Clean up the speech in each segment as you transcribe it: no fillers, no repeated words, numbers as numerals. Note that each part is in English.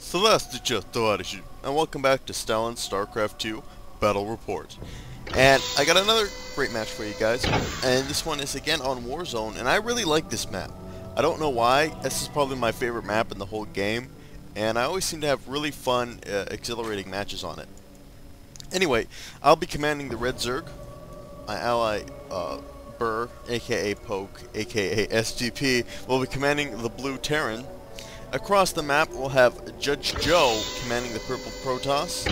Здравствуйте, товарищи, and welcome back to Stalin's Starcraft 2 Battle Report. And I got another great match for you guys, and this one is again on Warzone, and I really like this map. I don't know why, this is probably my favorite map in the whole game, and I always seem to have really fun, exhilarating matches on it. Anyway, I'll be commanding the Red Zerg. My ally, Burr, aka Poke, aka SGP, will be commanding the Blue Terran. Across the map, we'll have Judge Joe commanding the Purple Protoss,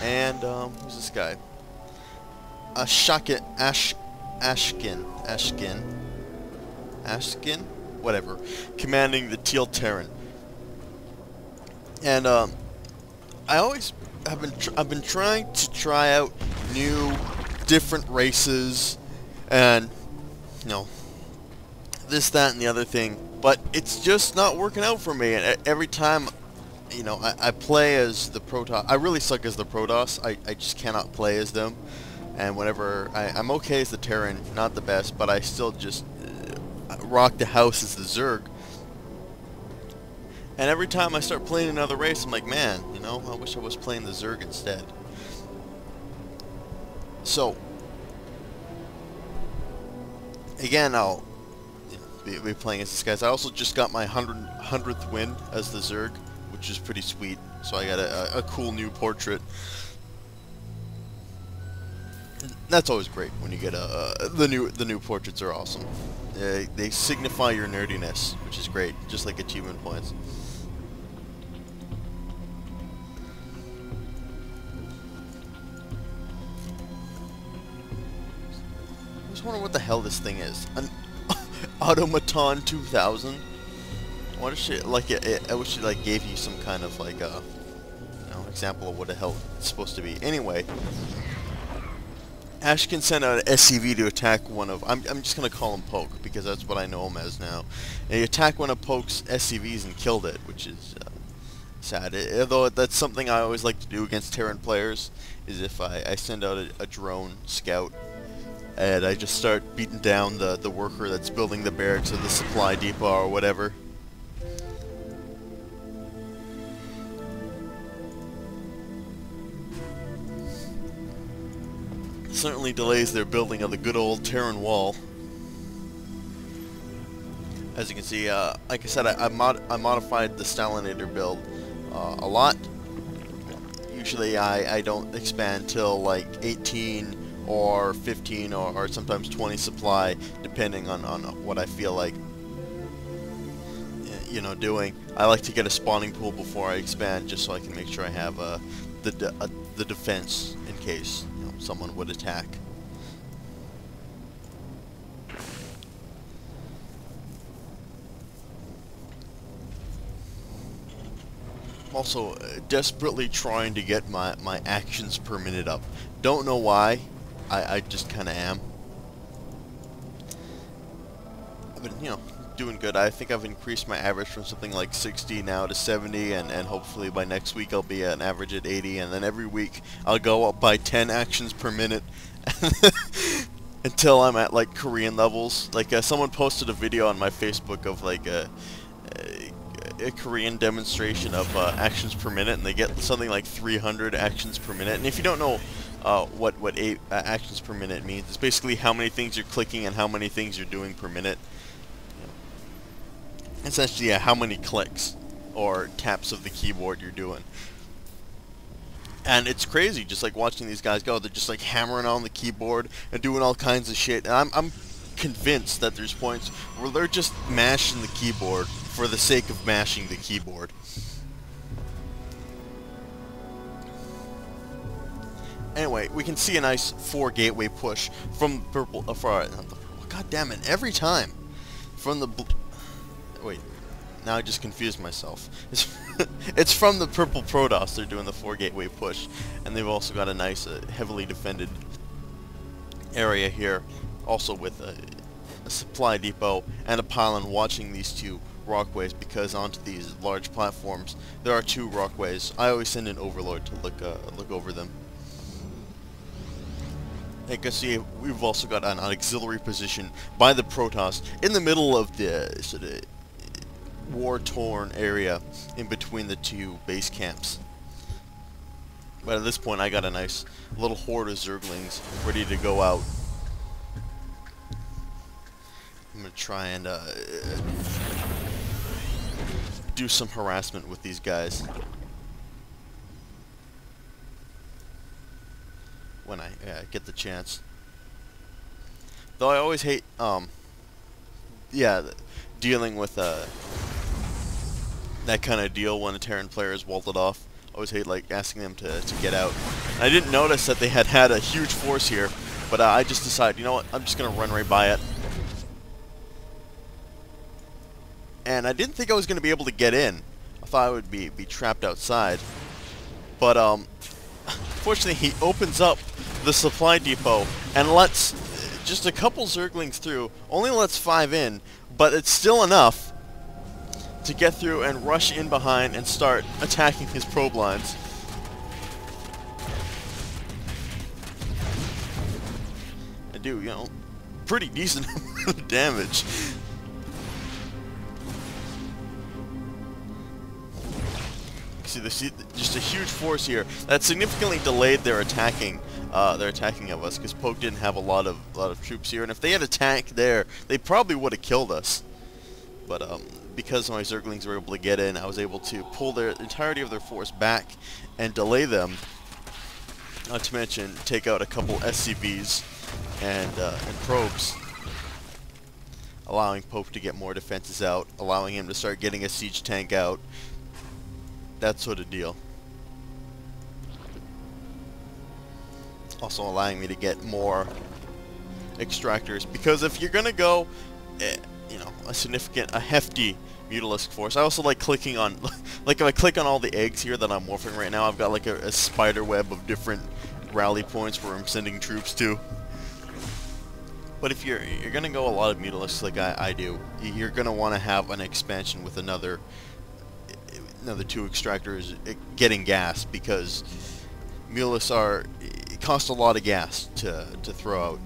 and, who's this guy? Ashkin, whatever, commanding the Teal Terran. And, I've been trying to try out new, different races, and, you know, this, that, and the other thing. But it's just not working out for me, and every time, you know, I play as the Protoss. I really suck as the Protoss. I just cannot play as them. And whenever I'm okay as the Terran, not the best, but I still just rock the house as the Zerg. And every time I start playing another race, I'm like, man, you know, I wish I was playing the Zerg instead. So, again, I'll be playing as these guys. I also just got my 100th win as the Zerg, which is pretty sweet. So I got a cool new portrait. That's always great when you get the new portraits are awesome. They signify your nerdiness, which is great, just like achievement points. I just wonder what the hell this thing is. An Automaton 2000. What if she like I wish it like gave you some kind of like you know, example of what the hell it's supposed to be. Anyway, Ash can send out an SCV to attack one of I'm just gonna call him Poke because that's what I know him as now. And he attacked one of Poke's SCVs and killed it, which is sad. Although that's something I always like to do against Terran players, is if I send out a drone scout and I just start beating down the worker that's building the barracks or the supply depot or whatever. Certainly delays their building of the good old Terran wall. As you can see, like I said, I modified the Stalinator build a lot. Usually I don't expand till like 18 or 15 or sometimes 20 supply, depending on what I feel like, you know, doing. I like to get a spawning pool before I expand, just so I can make sure I have the defense in case, you know, someone would attack. Also, desperately trying to get my actions per minute up. Don't know why. I just kind of am. I've been, you know, doing good. I think I've increased my average from something like 60 now to 70, and hopefully by next week I'll be at an average at 80, and then every week I'll go up by 10 actions per minute until I'm at like Korean levels. Like someone posted a video on my Facebook of like a Korean demonstration of actions per minute, and they get something like 300 actions per minute. And if you don't know what actions per minute means, it's basically how many things you're clicking and how many things you're doing per minute. You know, essentially, yeah, how many clicks or taps of the keyboard you're doing. And it's crazy, just like watching these guys go. They're just like hammering on the keyboard and doing all kinds of shit. And I'm convinced that there's points where they're just mashing the keyboard for the sake of mashing the keyboard. Anyway, we can see a nice 4 gateway push from purple. God damn it! Every time from the wait. Now I just confused myself. It's from the Purple Protoss. They're doing the 4 gateway push, and they've also got a nice, heavily defended area here, also with a supply depot and a pylon watching these two walkways, because onto these large platforms there are 2 walkways. I always send an overlord to look over them. You can see we've also got an auxiliary position by the Protoss in the middle of the sort of war-torn area in between the two base camps. But at this point, I got a nice little horde of Zerglings ready to go out. I'm gonna try and do some harassment with these guys when I get the chance. Though I always hate, dealing with that kind of deal when a Terran player is walled off. I always hate like asking them to get out. And I didn't notice that they had a huge force here, but I just decided, you know what, I'm just gonna run right by it. And I didn't think I was gonna be able to get in. I thought I would be trapped outside. But fortunately, he opens up the supply depot and lets just a couple Zerglings through. Only lets 5 in, but it's still enough to get through and rush in behind and start attacking his probe lines. I do, you know, pretty decent amount of damage. See, just a huge force here that significantly delayed their attacking of us, because Poke didn't have a lot of troops here, and if they had attacked there, they probably would have killed us. But because my Zerglings were able to get in, I was able to pull their entirety of their force back and delay them. Not to mention take out a couple SCVs and probes, allowing Pope to get more defenses out, allowing him to start getting a siege tank out. That sort of deal. Also allowing me to get more extractors, because if you're gonna go, you know, a hefty Mutalisk force. I also like clicking on, like if I click on all the eggs here that I'm morphing right now, I've got like a spider web of different rally points where I'm sending troops to. But if you're gonna go a lot of Mutalisks like I do, you're gonna want to have an expansion with another 2 extractors getting gas, because Mutalisks cost a lot of gas to throw out.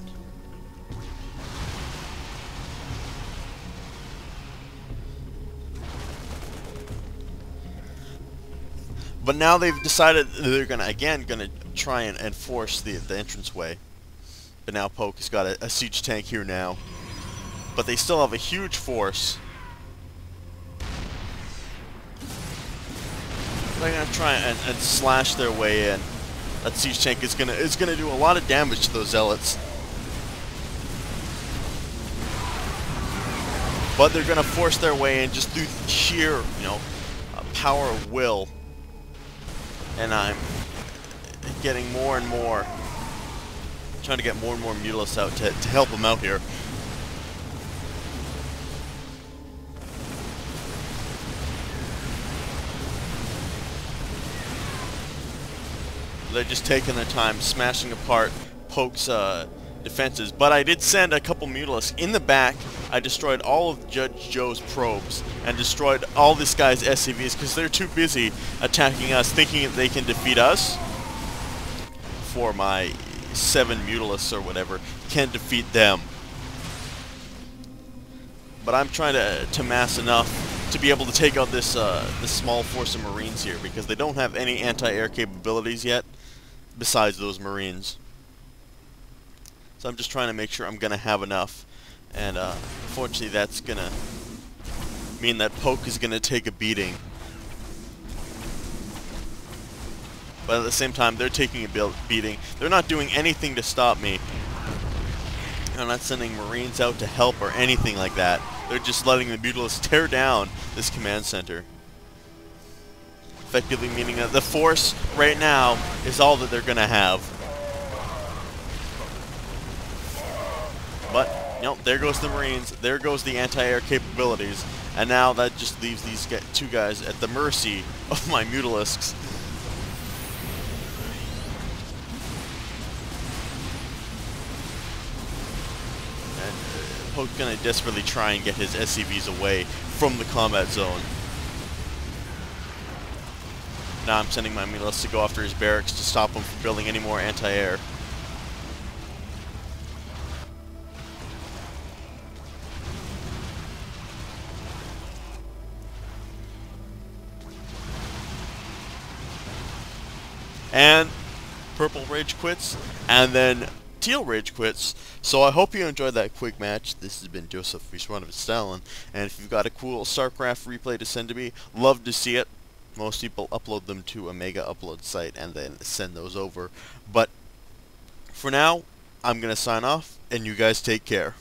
But now they've decided they're gonna try and force the entranceway. But now Poke has got a siege tank here now. But they still have a huge force. They're gonna try and slash their way in. That siege tank is gonna do a lot of damage to those zealots. But they're gonna force their way in just through sheer, you know, power of will. And I'm getting more and more, trying to get more and more Mutalisks out to help them out here. They're just taking their time, smashing apart Poke's defenses. But I did send a couple Mutalisks in the back. I destroyed all of Judge Joe's probes and destroyed all this guy's SCVs because they're too busy attacking us, thinking that they can defeat us. For my 7 Mutalisks or whatever can defeat them. But I'm trying to mass enough to be able to take out this small force of Marines here, because they don't have any anti-air capabilities yet besides those Marines. So I'm just trying to make sure I'm gonna have enough, and unfortunately that's gonna mean that Poke is gonna take a beating. But at the same time, they're taking a beating. They're not doing anything to stop me. They're not sending Marines out to help or anything like that. They're just letting the Mutalisks tear down this command center. Effectively meaning that the force right now is all that they're gonna have. But, you know, there goes the Marines, there goes the anti-air capabilities, and now that just leaves these 2 guys at the mercy of my Mutalisks. Poke's gonna desperately try and get his SCVs away from the combat zone. Now I'm sending my Mutalisks to go after his barracks to stop him from building any more anti-air. and purple rage quits, and then teal rage quits. So I hope you enjoyed that quick match. This has been JosefVStalin, and if you've got a cool Starcraft replay to send to me, love to see it. Most people upload them to a mega upload site and then send those over. But for now, I'm going to sign off, and you guys take care.